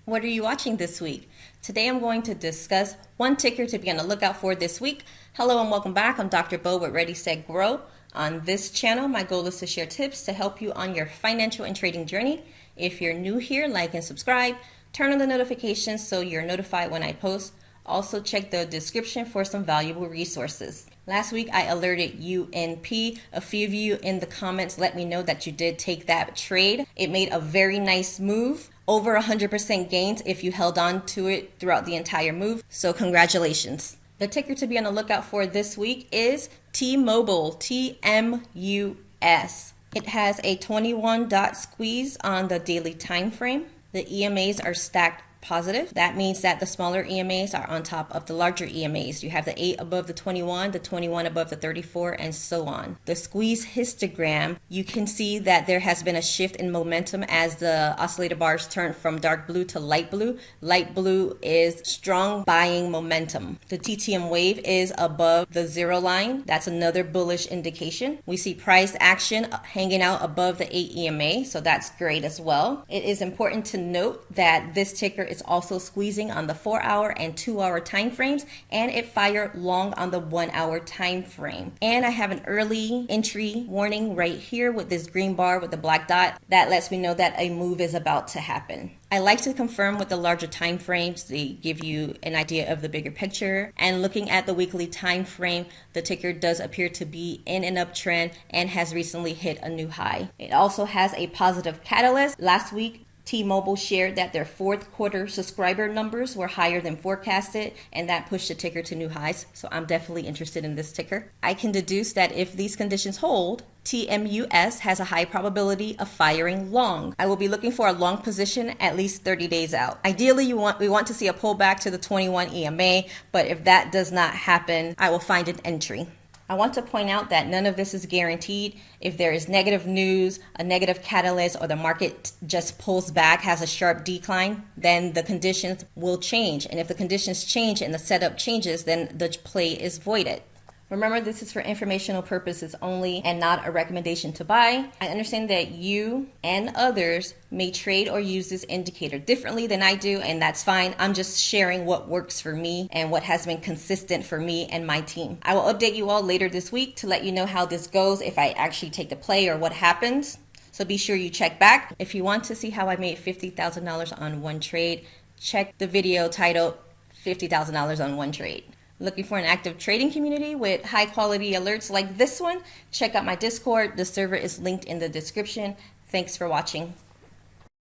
What are you watching this week? Today I'm going to discuss one ticker to be on the lookout for this week. Hello and welcome back. I'm Dr. Bo with Ready, Set, Grow. On this channel, my goal is to share tips to help you on your financial and trading journey. If you're new here, like and subscribe. Turn on the notifications so you're notified when I post. Also check the description for some valuable resources. Last week I alerted UNP. A few of you in the comments let me know that you did take that trade. It made a very nice move. Over 100% gains if you held on to it throughout the entire move. So congratulations. The ticker to be on the lookout for this week is T-Mobile, TMUS. It has a 21-dot squeeze on the daily time frame. The EMAs are stacked positive. That means that the smaller EMAs are on top of the larger EMAs. You have the 8 above the 21 above the 34, and so on. The squeeze histogram, you can see that there has been a shift in momentum as the oscillator bars turn from dark blue to light blue. Light blue is strong buying momentum. The TTM wave is above the zero line. That's another bullish indication. We see price action hanging out above the 8 EMA, so that's great as well. It is important to note that this ticker is also squeezing on the 4-hour and 2-hour time frames, and it fired long on the 1-hour time frame. And I have an early entry warning right here with this green bar with the black dot. That lets me know that a move is about to happen. I like to confirm with the larger time frames. They give you an idea of the bigger picture. And looking at the weekly time frame, the ticker does appear to be in an uptrend and has recently hit a new high. It also has a positive catalyst. Last week, T-Mobile shared that their fourth quarter subscriber numbers were higher than forecasted, and that pushed the ticker to new highs. So I'm definitely interested in this ticker. I can deduce that if these conditions hold, TMUS has a high probability of firing long. I will be looking for a long position at least 30 days out. Ideally, we want to see a pullback to the 21 EMA, but if that does not happen, I will find an entry. I want to point out that none of this is guaranteed. If there is negative news, a negative catalyst, or the market just pulls back, has a sharp decline, then the conditions will change. And if the conditions change and the setup changes, then the play is voided. Remember, this is for informational purposes only and not a recommendation to buy. I understand that you and others may trade or use this indicator differently than I do, and that's fine. I'm just sharing what works for me and what has been consistent for me and my team. I will update you all later this week to let you know how this goes, if I actually take the play or what happens. So be sure you check back. If you want to see how I made $50,000 on one trade, check the video titled $50,000 on one trade. Looking for an active trading community with high quality alerts like this one? Check out my Discord. The server is linked in the description. Thanks for watching.